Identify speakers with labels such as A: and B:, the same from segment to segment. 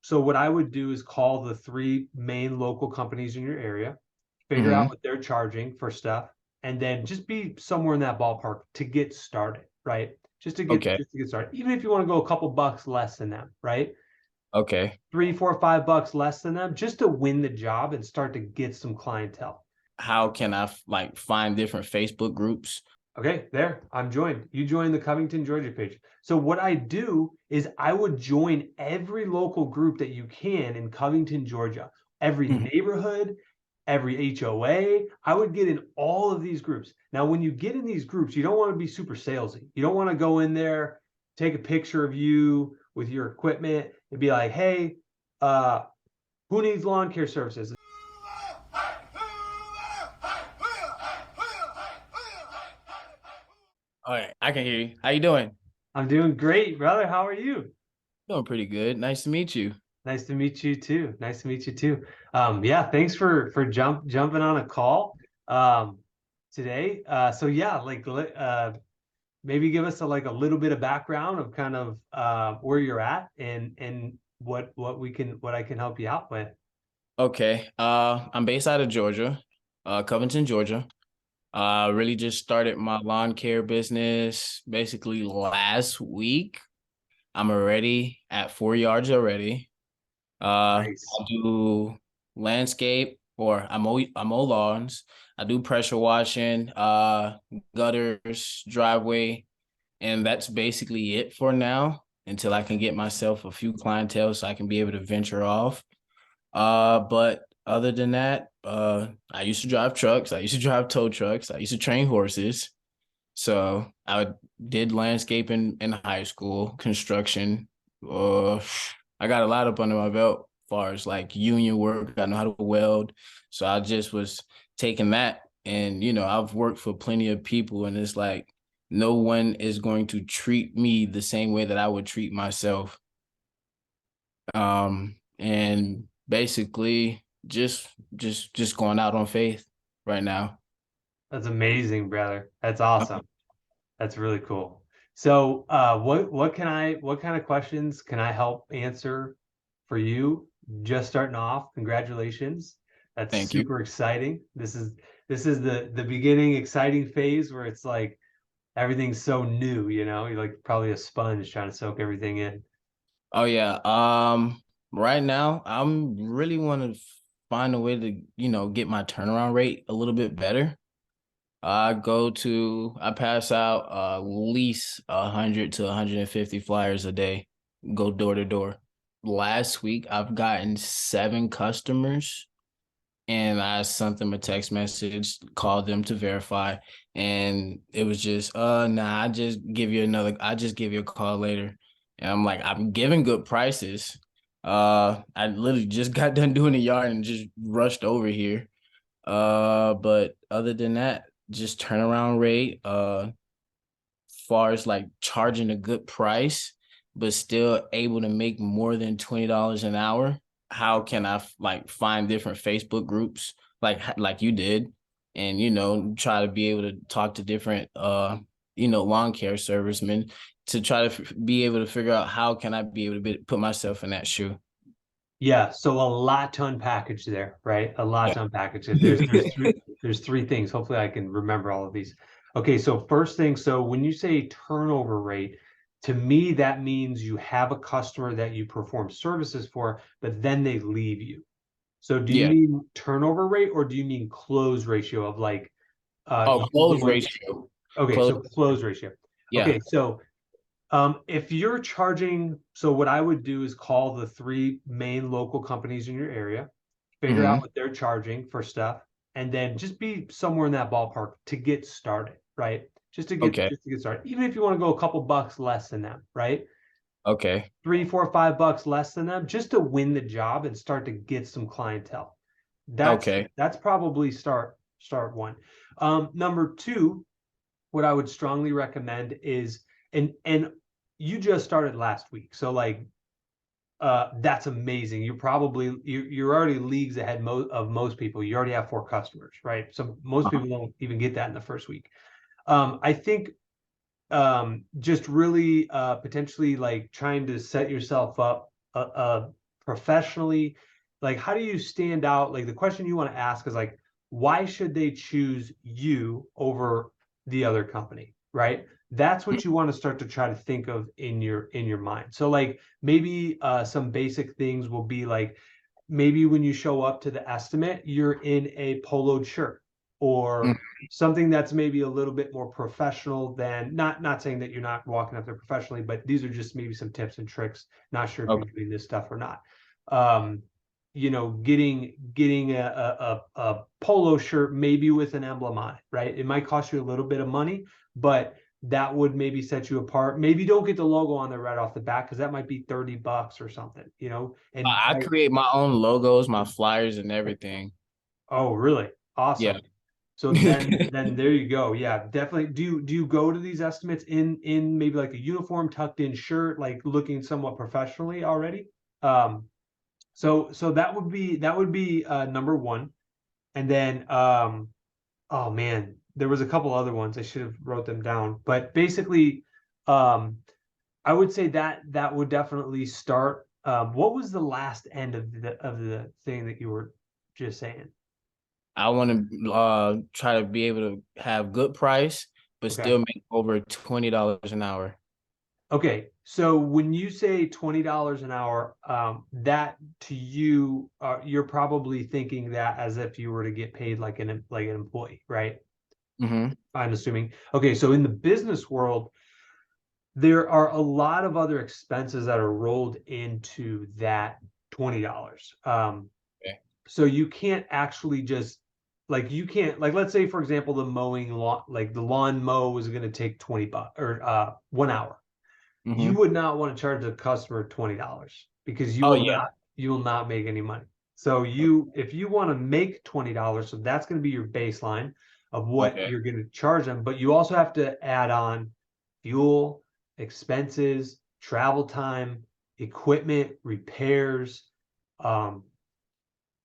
A: so what I would do is call the three main local companies in your area, figure out
B: Hmm.
A: what they're charging for stuff, and then just be somewhere in that ballpark to get started, right?
B: Okay.
A: Just to get started. Even if you want to go a couple bucks less than them, right?
B: Okay.
A: 3, 4, $5 less than them, just to win the job and start to get some clientele.
B: How can I like find different Facebook groups?
A: Okay, there, I'm joined. You joined the Covington, Georgia page. So what I do is I would join every local group that you can in Covington, Georgia, every
B: Mhm.
A: neighborhood, every HOA. I would get in all of these groups. Now, when you get in these groups, you don't want to be super salesy. You don't want to go in there, take a picture of you with your equipment and be like, hey, uh, who needs lawn care services?
B: All right, I can hear you. How you doing?
A: I'm doing great, brother. How are you?
B: Doing pretty good. Nice to meet you.
A: Nice to meet you too. Nice to meet you too. Yeah, thanks for jumping on a call today. So yeah, maybe give us like a little bit of background of kind of where you're at and what I can help you out with.
B: Okay. I'm based out of Georgia, Covington, Georgia. Really just started my lawn care business basically last week. I'm already at 4 yards already.
A: Nice.
B: I do landscape or I mow lawns. I do pressure washing, gutters, driveway, and that's basically it for now until I can get myself a few clientele so I can be able to venture off. But other than that, I used to drive trucks. I used to drive tow trucks. I used to train horses. So I did landscaping in high school, construction. Uh, I got a lot up under my belt as far as like union work. I know how to weld. So I just was taking that. And, I've worked for plenty of people, and it's like no one is going to treat me the same way that I would treat myself. And basically just going out on faith right now.
A: That's amazing, brother. That's awesome. That's really cool. So, what kind of questions can I help answer for you? Just starting off, congratulations. That's
B: Thank you.
A: super exciting. This is the beginning exciting phase where it's like everything's so new, you know? You're like probably a sponge trying to soak everything in.
B: Oh yeah. Right now I'm really want to find a way to, get my turnaround rate a little bit better. I pass out at least 100 to 150 flyers a day, go door to door. Last week I've gotten 7 customers, and I sent them a text message, called them to verify, and it was just, nah, I just give you a call later. And I'm like, I'm giving good prices. I literally just got done doing the yard and just rushed over here. But other than that, just turnaround rate, far as like charging a good price, but still able to make more than $20 an hour. How can I like find different Facebook groups like you did, and try to be able to talk to different lawn care servicemen to try to be able to figure out how can I be able to put myself in that shoe.
A: Yeah, so a lot to unpackage there, right? A lot
B: Yeah.
A: to unpackage it. There's three things. Hopefully I can remember all of these. Okay, so first thing, so when you say turnover rate, to me that means you have a customer that you perform services for, but then they leave you. So do you
B: Yeah.
A: mean turnover rate or do you mean close ratio of like
B: Oh,
A: you
B: close
A: going
B: ratio.
A: okay,
B: Close.
A: so close ratio.
B: Yeah.
A: Okay, so if you're charging, so what I would do is call the three main local companies in your area, figure out
B: Hmm.
A: what they're charging for stuff, and then just be somewhere in that ballpark to get started, right?
B: Okay.
A: Just to get started. Even if you want to go a couple bucks less than them, right?
B: Okay.
A: 3, 4, $5 less than them, just to win the job and start to get some clientele.
B: Okay.
A: That's probably start one. Number two, what I would strongly recommend is and you just started last week. So like that's amazing. You're already leagues ahead of most people. You already have 4 customers, right? So most
B: Uh-huh.
A: people don't even get that in the first week. I think just really potentially like trying to set yourself up professionally? Like, how do you stand out? Like, the question you want to ask is like, why should they choose you over the other company, right? That's what you want to start to try to think of in your mind. So like maybe some basic things will be like, maybe when you show up to the estimate, you're in a poloed shirt or something that's maybe a little bit more professional than, not saying that you're not walking up there professionally, but these are just maybe some tips and tricks. Not sure if you're
B: Okay.
A: doing this stuff or not. Um, getting a polo shirt maybe with an emblem on it, right? It might cost you a little bit of money, but that would maybe set you apart. Maybe don't get the logo on there right off the bat because that might be $30 or something, And
B: I create my own logos, my flyers, and everything.
A: oh, really?
B: Yeah.
A: Awesome. So then there you go. Yeah, definitely. Do you go to these estimates in maybe like a uniform tucked in shirt, like looking somewhat professionally already? So that would be number one. And then oh man, there was a couple other ones. I should have wrote them down. But basically, um I would say that would definitely start. What was the last end of the thing that you were just saying?
B: I want to try to be able to have good price, but
A: Okay.
B: still make over $20 an hour.
A: Okay. So when you say $20 an hour, that to you, you're probably thinking that as if you were to get paid like an employee, right?
B: Mm-hmm.
A: I'm assuming. Okay. So in the business world, there are a lot of other expenses that are rolled into that $20.
B: Okay.
A: So you can't actually just like you can't like let's say for example the mowing lawn like the lawn mow is going to take 20 bucks or 1 hour. You
B: Mm-hmm.
A: would not want to charge a customer $20 because you
B: Oh
A: will
B: yeah.
A: not make any money. So you if you want to make $20, so that's going to be your baseline of what
B: Okay.
A: you're going to charge them, but you also have to add on fuel, expenses, travel time, equipment, repairs. Um,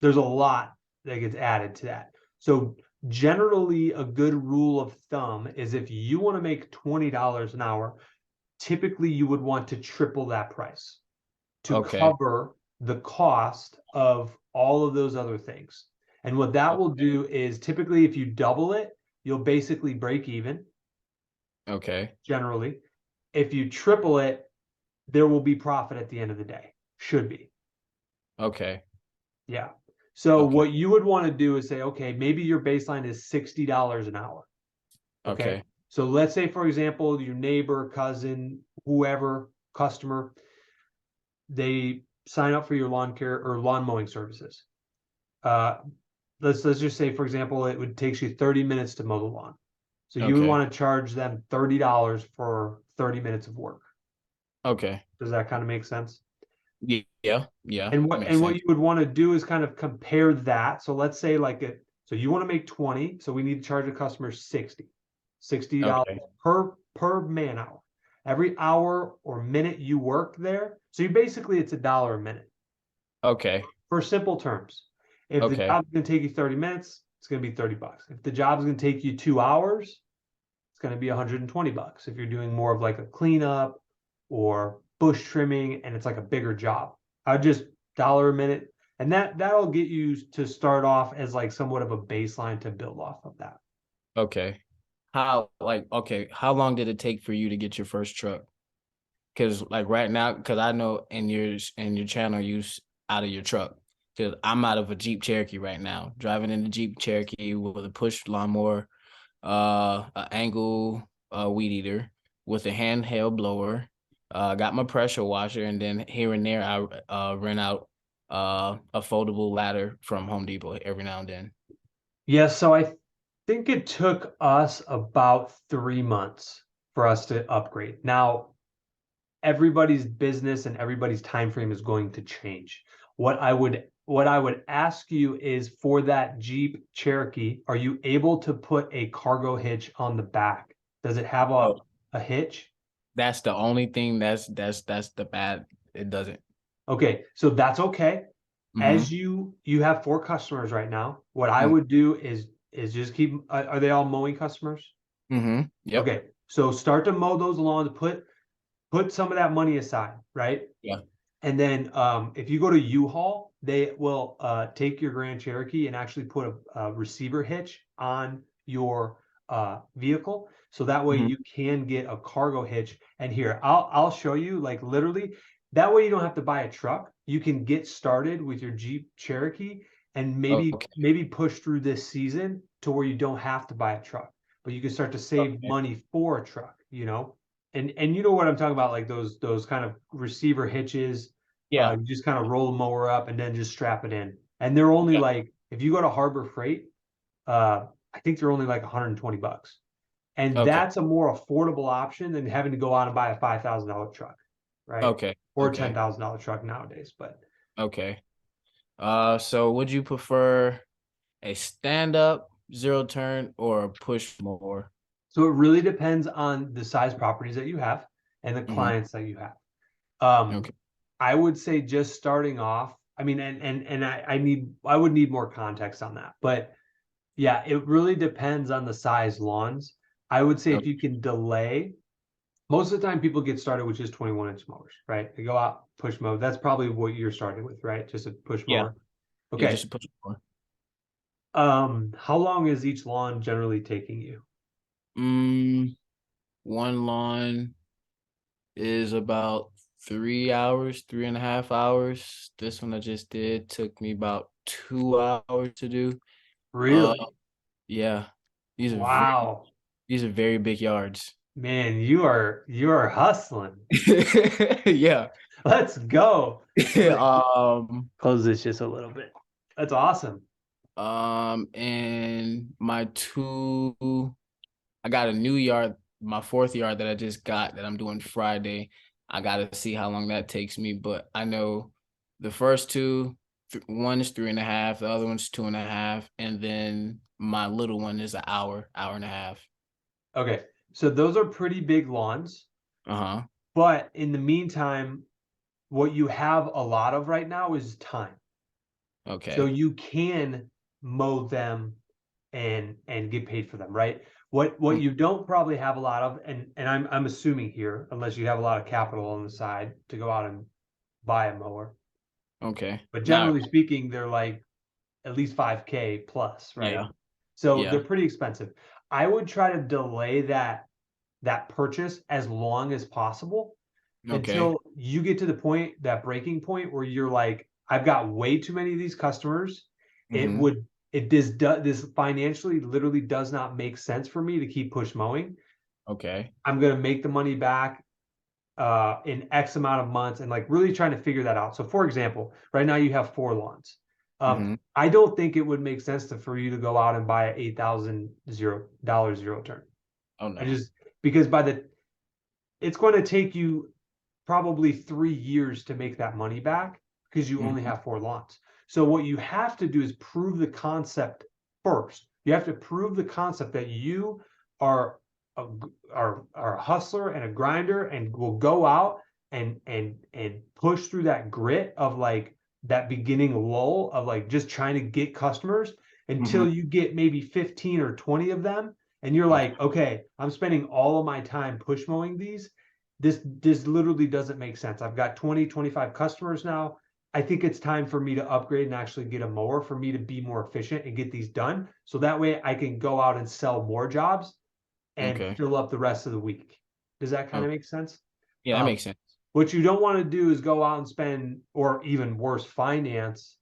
A: there's a lot that gets added to that. So generally a good rule of thumb is if you want to make $20 an hour, typically you would want to triple that price to
B: Okay.
A: cover the cost of all of those other things. And what that will
B: Okay.
A: do is typically if you double it, you'll basically break even
B: Okay.
A: generally. If you triple it, there will be profit at the end of the day. Should be.
B: Okay.
A: Yeah. So
B: Okay.
A: what you would want to do is say, okay, maybe your baseline is $60 an hour. Okay.
B: Okay.
A: So let's say, for example, your neighbor, cousin, whoever, customer, they sign up for your lawn care or lawn mowing services. Uh, let's just say, for example, it would take you 30 minutes to mow the lawn. So you would
B: Okay.
A: want to charge them $30 for 30 minutes of work.
B: Okay.
A: Does that kind of make sense?
B: Yeah. Yeah.
A: And what
B: Makes
A: and what
B: sense.
A: you would want to do is kind of compare that. So let's say like it, so you want to make 20, so we need to charge a customer 60. $60
B: Okay.
A: per man hour. Every hour or minute you work there. So you basically it's $1 a minute
B: Okay.
A: for simple terms. If the
B: Okay.
A: job is going to take you 30 minutes, it's going to be $30. If the job is going to take you 2 hours, it's going to be $120 if you're doing more of like a cleanup or bush trimming and it's like a bigger job. I just dollar a minute and that'll get you to start off as like somewhat of a baseline to build off of that.
B: Okay. Okay, how long did it take for you to get your first truck? Because like right now, because I know in your channel out of your truck. Because I'm out of a Jeep Cherokee right now, driving in the Jeep Cherokee with a push lawnmower, an angle weed eater with a handheld blower. Got my pressure washer, and then here and there I rent out a foldable ladder from Home Depot every now and then.
A: Yeah, so I think it took us about 3 months for us to upgrade. Now, everybody's business and everybody's time frame is going to change. What I would ask you is for that Jeep Cherokee, are you able to put a cargo hitch on the back? Does it have a,
B: Oh,
A: a hitch?
B: that's the only thing that's the bad. It doesn't.
A: Okay, so that's okay.
B: Mm-hmm.
A: As you have 4 customers right now, what I
B: Mm-hmm.
A: would do is just keep are they all mowing customers?
B: Mm-hmm. Yep.
A: Okay, so start to mow those lawns, put some of that money aside, right?
B: Yeah.
A: And then if you go to U-Haul, they will take your Grand Cherokee and actually put a receiver hitch on your vehicle. So that way
B: Mhm.
A: you can get a cargo hitch. And here, I'll show you, like, literally, that way you don't have to buy a truck. You can get started with your Jeep Cherokee and
B: Okay.
A: maybe push through this season to where you don't have to buy a truck, but you can start to save
B: Okay.
A: money for a truck, and you know what I'm talking about, like those kind of receiver hitches.
B: Yeah.
A: You just kind of roll the mower up and then just strap it in. And they're only
B: Yeah.
A: like, if you go to Harbor Freight, I think they're only like $120. And
B: Okay.
A: that's a more affordable option than having to go out and buy a $5,000 truck, right?
B: Okay.
A: Or a
B: Okay.
A: $10,000 truck nowadays. But
B: Okay. So would you prefer a stand-up zero turn or a push mower?
A: so it really depends on the size properties that you have and the
B: Hmm.
A: clients that you have. Um,
B: Okay.
A: I would say just starting off. I mean, and I would need more context on that, but yeah, it really depends on the size lawns. I would say if
B: Okay.
A: you can delay, most of the time people get started with just 21-inch mowers, right? They go out, push mow. That's probably what you're starting with, right? Just a push
B: Yeah.
A: mower.
B: Yeah.
A: Okay.
B: Just a push mower.
A: How long is each lawn generally taking you?
B: Mm, one lawn is about 3 hours, 3.5 hours. This one I just did took me about 2 hours to do. Uh,
A: Really?
B: yeah, these are very
A: Wow.
B: these are very big yards.
A: Man, you are hustling.
B: Yeah.
A: Let's go. I'm gonna
B: Um,
A: close this just a little bit. That's awesome.
B: and my two, I got a new yard, my fourth yard that I just got that I'm doing Friday. I gotta see how long that takes me, but I know the first two, one is 3.5, the other one's 2.5, and then my little one is an hour, hour and a half.
A: Okay. So those are pretty big lawns,
B: Uh-huh.
A: but in the meantime, what you have a lot of right now is time. So
B: Okay.
A: you can mow them and get paid for them, right? What
B: Mm.
A: you don't probably have a lot of, and I'm assuming here, unless you have a lot of capital on the side to go out and buy a mower.
B: Okay.
A: But
B: Not,
A: generally speaking, they're like at least 5K plus, right?
B: yeah.
A: So they're
B: Yeah.
A: pretty expensive. I would try to delay that purchase as long as possible
B: Okay.
A: until you get to the point, that breaking point where you're like, I've got way too many of these customers. It
B: Mm-hmm.
A: would it this financially literally does not make sense for me to keep push mowing.
B: Okay.
A: I'm gonna make the money back in X amount of months, and like really trying to figure that out. So for example, right now you have 4 lawns.
B: Mm-hmm.
A: I don't think it would make sense for you to go out and buy a $8,000 zero turn.
B: Oh
A: I
B: no.
A: just because it's going to take you probably 3 years to make that money back because you only
B: Mm-hmm.
A: have 4 lawns. So what you have to do is prove the concept first. You have to prove the concept that you are a, are a hustler and a grinder and will go out and push through that grit of like that beginning lull of like just trying to get customers
B: Mm-hmm.
A: until you get maybe 15 or 20 of them, and you're
B: Okay.
A: like, okay, I'm spending all of my time push mowing these. This literally doesn't make sense. I've got 20, 25 customers now. I think it's time for me to upgrade and actually get a mower for me to be more efficient and get these done. So that way I can go out and sell more jobs and
B: Okay.
A: fill up the rest of the week. Does that kind
B: Okay.
A: of make sense?
B: Yeah, that
A: Um,
B: makes sense.
A: what you don't want to do is go out and spend, or even worse, finance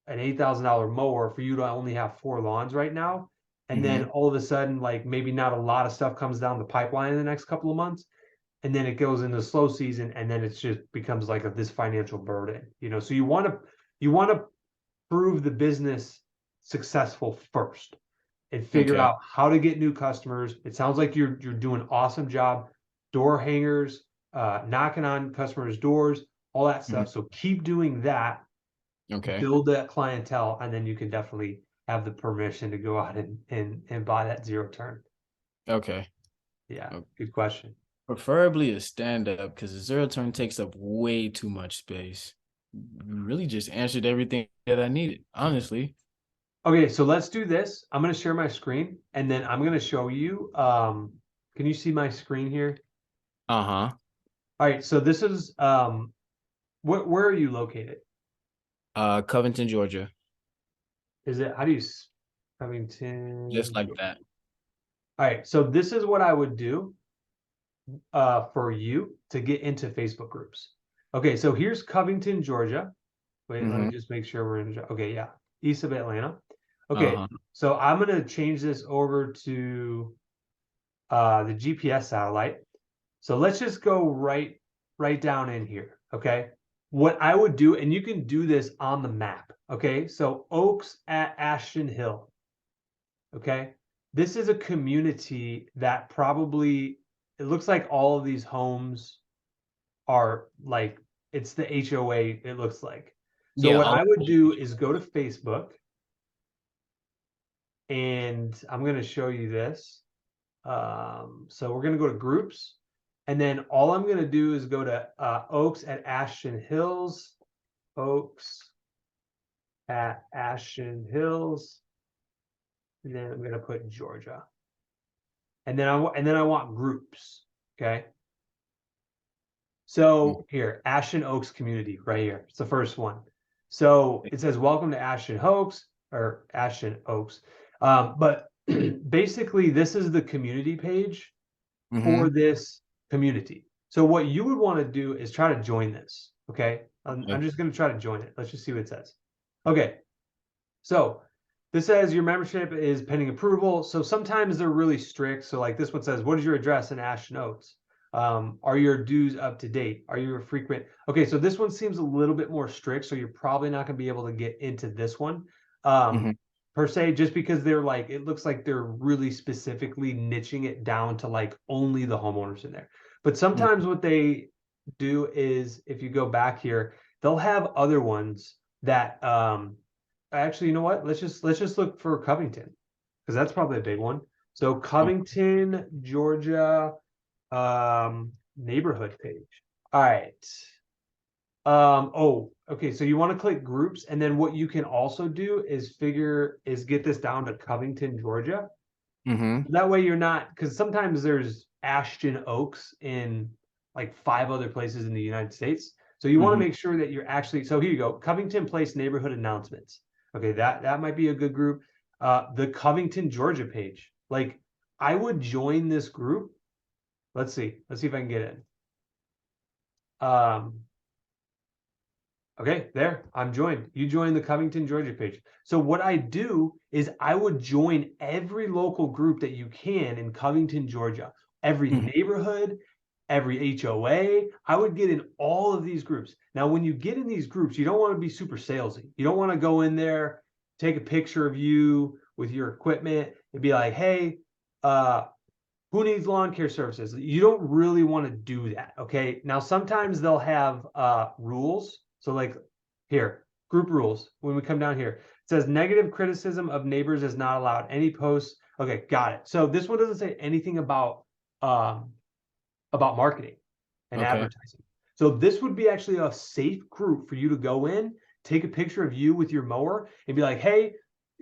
A: an $8,000 mower for you to only have 4 lawns right now. And then
B: Mm-hmm.
A: all of a sudden, like maybe not a lot of stuff comes down the pipeline in the next couple of months. And then it goes into slow season, and then it just becomes like this financial burden. So you want to prove the business successful first and figure
B: Okay.
A: out how to get new customers. It sounds like you're doing an awesome job. Door hangers, knocking on customers' doors, all that
B: Mm-hmm.
A: stuff. So keep doing that,
B: Okay.
A: build that clientele, and then you can definitely have the permission to go out and buy that zero turn.
B: Okay.
A: Yeah,
B: Okay.
A: good question.
B: Preferably a stand up because the zero turn takes up way too much space. You really just answered everything that I needed, honestly.
A: Okay, so let's do this. I'm going to share my screen and then I'm going to show you. Can you see my screen here?
B: Uh-huh.
A: All right, so this is where are you located?
B: Covington, Georgia.
A: Is it, how do you,
B: Just
A: Covington?
B: like that.
A: All right, so this is what I would do for you to get into Facebook groups. Okay, so here's Covington, Georgia. Wait, let me
B: Mm-hmm.
A: just make sure we're in. Okay, yeah, east of Atlanta. Okay,
B: Uh-huh.
A: so I'm gonna change this over to the GPS satellite. So let's just go right down in here. Okay, what I would do, and you can do this on the map. Okay, so Oaks at Ashton Hill. Okay, this is a community that probably, it looks like all of these homes are like, it's the HOA, it looks like. So
B: Yeah,
A: what
B: all
A: I would do is go to Facebook, and I'm going to show you this. So we're going to go to groups, and then all I'm going to do is go to Oaks at Ashton Hills, Oaks at Ashton Hills, and then I'm going to put Georgia, and then I want groups. Okay. So here, Ashton Oaks community right here. It's the first one. So it says, welcome to Ashton Oaks or Ashton Oaks. But basically, this is the community page for
B: Mm-hmm.
A: this community. So what you would want to do is try to join this. Okay. I'm
B: Okay.
A: just going to try to join it. Let's just see what it says. Okay. So this says your membership is pending approval. So sometimes they're really strict. So like this one says, what is your address in Ashton Oaks? Are your dues up to date? Are you a frequent? Okay, so this one seems a little bit more strict. So you're probably not going to be able to get into this one
B: Mm-hmm.
A: per se, just because they're like, it looks like they're really specifically niching it down to like only the homeowners in there. But sometimes what they do is if you go back here, they'll have other ones that actually, you know what? Let's just look for Covington because that's probably a big one. So Covington, Georgia, neighborhood page. All right. Oh, okay. So you want to click groups, and then what you can also do is get this down to Covington, Georgia.
B: Mm-hmm.
A: That way you're not, because sometimes there's Ashton Oaks in like 5 other places in the United States. So you want to
B: Mm-hmm.
A: make sure that you're actually, so here you go, Covington Place neighborhood announcements. Okay, that might be a good group. The Covington, Georgia page. Like I would join this group. Let's see. Let's see if I can get in. Um, Okay, there, I'm joined. You joined the Covington, Georgia page. So what I do is I would join every local group that you can in Covington, Georgia, every
B: Mm-hmm.
A: neighborhood, every HOA. I would get in all of these groups. Now, when you get in these groups, you don't want to be super salesy. You don't want to go in there, take a picture of you with your equipment and be like, hey, uh, who needs lawn care services? You don't really want to do that. Okay. Now, sometimes they'll have rules. So, like here, group rules. When we come down here, it says negative criticism of neighbors is not allowed. Any posts. Okay, got it. So this one doesn't say anything um, about marketing and
B: Okay.
A: advertising. So this would be actually a safe group for you to go in, take a picture of you with your mower, and be like, hey,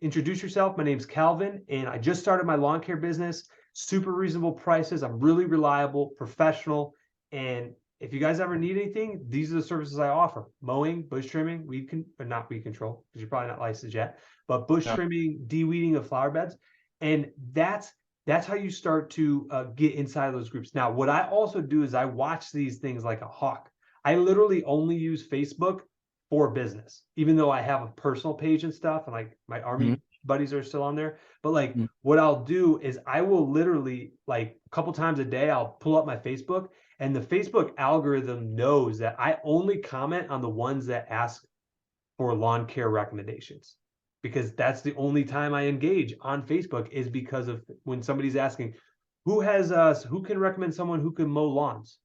A: introduce yourself. My name's Calvin, and I just started my lawn care business. Super reasonable prices. I'm really reliable, professional. And if you guys ever need anything, these are the services I offer: mowing, bush trimming, but not weed control, because you're probably not licensed yet, but bush
B: Yeah.
A: trimming, de-weeding of flower beds. And that's how you start to get inside of those groups. Now, what I also do is I watch these things like a hawk. I literally only use Facebook for business, even though I have a personal page and stuff, and like my army buddies are still on there. But like
B: Mm-hmm.
A: what I'll do is I will literally like a couple times a day, I'll pull up my Facebook, and the Facebook algorithm knows that I only comment on the ones that ask for lawn care recommendations, because that's the only time I engage on Facebook, is because of when somebody's asking who can recommend someone who can mow lawns,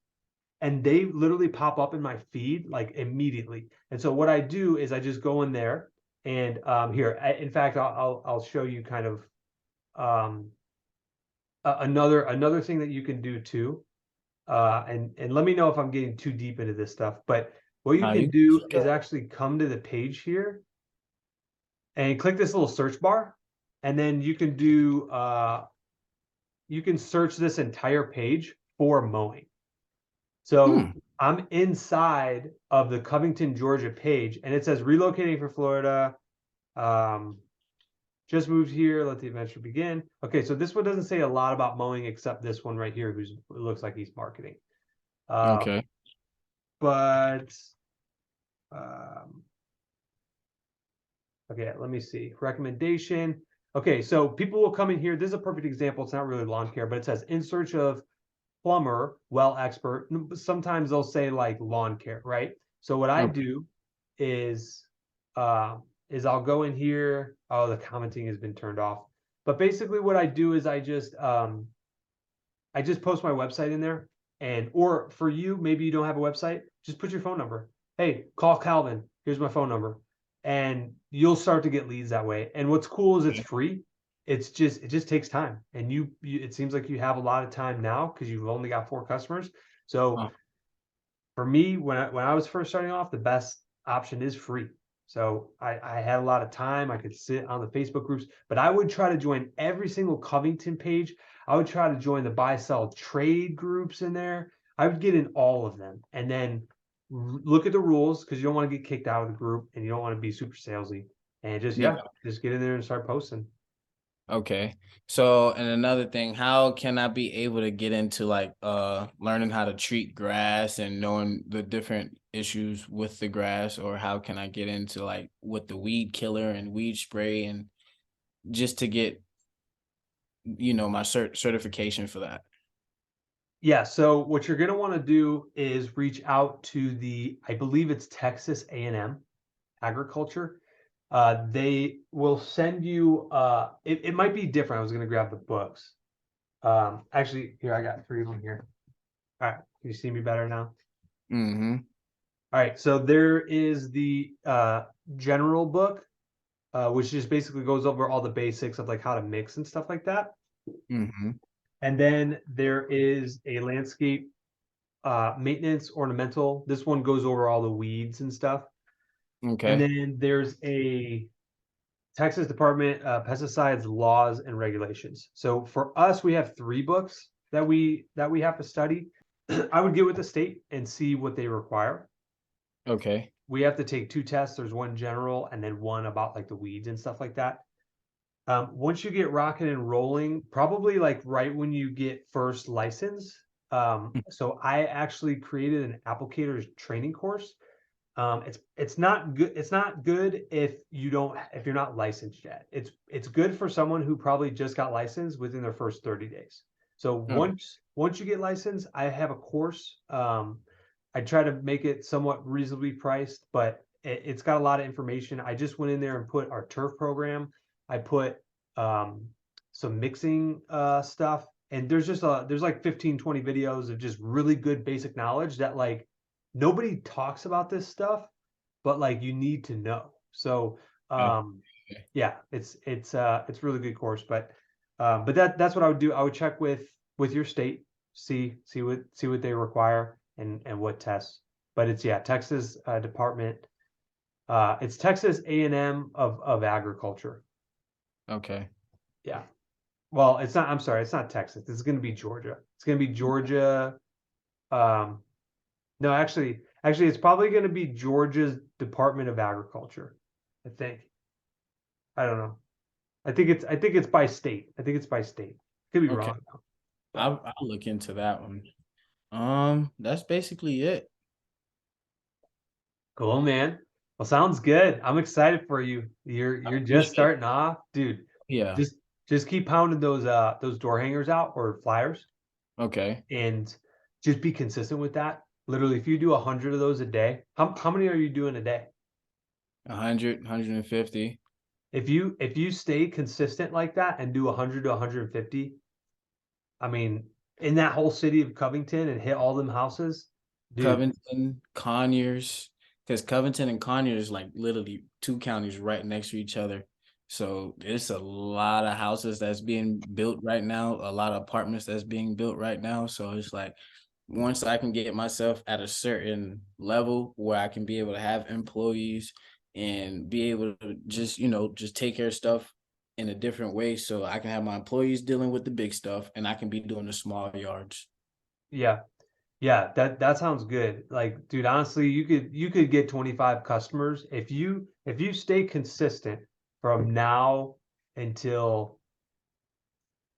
A: and they literally pop up in my feed like immediately. And so what I do is I just go in there, and here, in fact, I'll show you kind of um, another thing that you can do too. And let me know if I'm getting too deep into this stuff, but what you can
B: You
A: do is actually come to the page here and click this little search bar, and then you can search this entire page for mowing. So
B: Hmm.
A: I'm inside of the Covington, Georgia page, and it says relocating for Florida. Just moved here. Let the adventure begin. Okay, so this one doesn't say a lot about mowing except this one right here, who's looks like he's marketing.
B: Okay.
A: But okay, let me see. Recommendation. Okay, so people will come in here. This is a perfect example. It's not really lawn care, but it says in search of plumber, well expert. Sometimes they'll say like lawn care, right? So what I
B: Okay.
A: do is I'll go in here. Oh, the commenting has been turned off. But basically what I do is I just post my website in there. And or for you, maybe you don't have a website, just put your phone number. Hey, call Calvin. Here's my phone number. And you'll start to get leads that way. And what's cool is it's free. It just takes time. And you it seems like you have a lot of time now because you've only got 4 customers. So for me, when I was first starting off, the best option is free. So I had a lot of time. I could sit on the Facebook groups, but I would try to join every single Covington page. I would try to join the buy sell trade groups in there. I would get in all of them and then look at the rules because you don't want to get kicked out of the group and you don't want to be super salesy. And just
B: Yeah.
A: just get in there and start posting.
B: Okay. So, and another thing, how can I be able to get into like learning how to treat grass and knowing the different issues with the grass, or how can I get into like with the weed killer and weed spray, and just to get, my certification for that?
A: Yeah, so what you're going to want to do is reach out to I believe it's Texas A&M agriculture. They will send you, it might be different. I was going to grab the books. Actually, here, I got 3 of them here. All right, can you see me better now?
B: Mm-hmm.
A: All right, so there is the general book, which just basically goes over all the basics of like how to mix and stuff like that.
B: Mm-hmm.
A: And then there is a landscape maintenance ornamental. This one goes over all the weeds and stuff. And
B: Okay.
A: then there's a Texas Department pesticides laws and regulations. So for us, we have 3 books that we have to study. I would get with the state and see what they require.
B: Okay.
A: We have to take 2 tests. There's one general and then one about like the weeds and stuff like that. Once you get rocking and rolling, probably like right when you get first license. So I actually created an applicator's training course. It's not good. It's not good if you're not licensed yet. It's good for someone who probably just got licensed within their first 30 days. So
B: Okay.
A: once you get licensed, I have a course. I try to make it somewhat reasonably priced, but it's got a lot of information. I just went in there and put our turf program. I put um, some mixing stuff, and there's like 15, 20 videos of just really good basic knowledge that like nobody talks about this stuff, but like you need to know. So
B: Okay.
A: yeah, it's really good course, but that's what I would do. I would check with your state, see what they require and what tests. But it's yeah, Texas Department. It's Texas A&M of agriculture.
B: Okay.
A: Yeah. Well, it's not. I'm sorry, it's not Texas. It's going to be Georgia. It's going to be Georgia. Um, No, actually, it's probably going to be Georgia's Department of Agriculture. I think. I don't know. I think it's by state. I think it's by state. Could be
B: Okay.
A: wrong though. But
B: I'll look into that one. That's basically it.
A: cool, man. Well, sounds good. I'm excited for you.
B: I
A: You're just
B: appreciate it.
A: starting off, dude.
B: Yeah.
A: Just just keep pounding those door hangers out or flyers,
B: Okay.
A: and just be consistent with that. Literally, if you do 100 of those a day, how many are you doing a day?
B: 100, 150.
A: If you stay consistent like that and do 100 to 150, I mean, in that whole city of Covington and hit all them houses, dude.
B: Covington, Conyers, because Covington and Conyers like literally 2 counties right next to each other. So it's a lot of houses that's being built right now, a lot of apartments that's being built right now. So it's like once I can get myself at a certain level where I can be able to have employees and be able to just take care of stuff in a different way, so I can have my employees dealing with the big stuff and I can be doing the small yards.
A: Yeah. Yeah, that sounds good. Like, dude, honestly, you could get 25 customers if you stay consistent from now until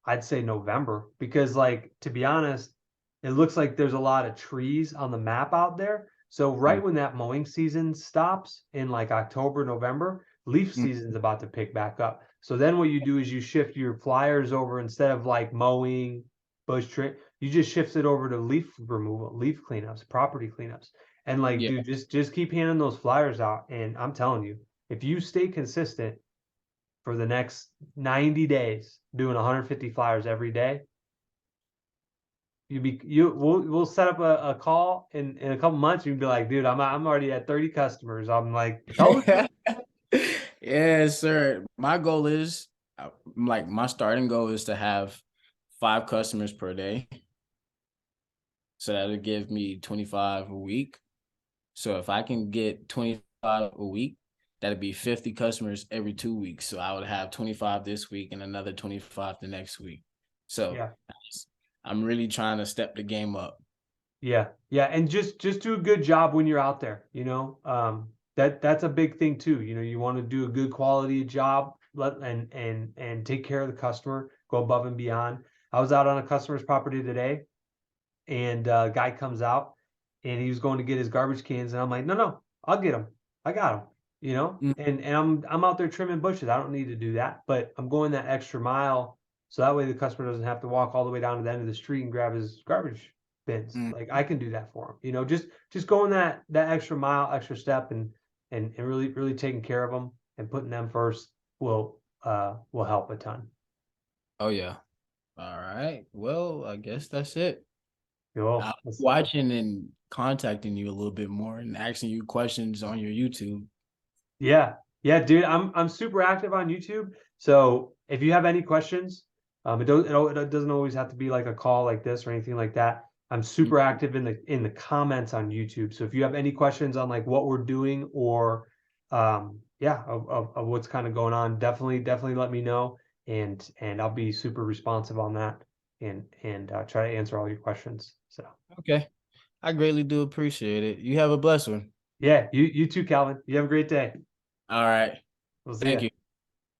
A: I'd say November, because like to be honest, it looks like there's a lot of trees on the map out there. So right
B: Mm,
A: when that mowing season stops in like October, November, leaf
B: mm,
A: season's about to pick back up. So then what you do is you shift your flyers over instead of like mowing, bush trim, you just shift it over to leaf removal, leaf cleanups, property cleanups. And like,
B: yeah.
A: dude, just keep handing those flyers out. And I'm telling you, if you stay consistent for the next 90 days doing 150 flyers every day, we'll set up a call in a couple months. You'd be like, dude, I'm already at 30 customers. I'm like, told you.
B: Yes, sir. My goal is like my starting goal is to have 5 customers per day. So that'll give me 25 a week. So if I can get 25 a week, that'd be 50 customers every 2 weeks. So I would have 25 this week and another 25 the next week. So
A: Yeah.
B: I'm really trying to step the game up.
A: Yeah, yeah, and just do a good job when you're out there, that's a big thing too. You want to do a good quality job, and take care of the customer, go above and beyond. I was out on a customer's property today, and a guy comes out, and he was going to get his garbage cans, and I'm like, no, no, I'll get them. I got them,
B: Mm,
A: and I'm out there trimming bushes. I don't need to do that, but I'm going that extra mile so that way the customer doesn't have to walk all the way down to the end of the street and grab his garbage bins.
B: mm.
A: Like I can do that for him. Just going that extra mile, extra step, and really taking care of them and putting them first will help a ton.
B: Oh yeah. All right. Well, I guess that's it. I'll
A: Cool.
B: be watching and contacting you a little bit more and asking you questions on your YouTube.
A: Yeah. Yeah, dude, I'm super active on YouTube. So if you have any questions, it doesn't always have to be like a call like this or anything like that. I'm
B: Mm.
A: super active in the comments on YouTube. So if you have any questions on like what we're doing or yeah, of what's kind of going on, definitely let me know and I'll be super responsive on that and try to answer all your questions. So
B: Okay. I greatly do appreciate it. You have a blessed one.
A: yeah, you too, Calvin. You have a great day.
B: All right.
A: We'll see
B: Thank
A: you.
B: you.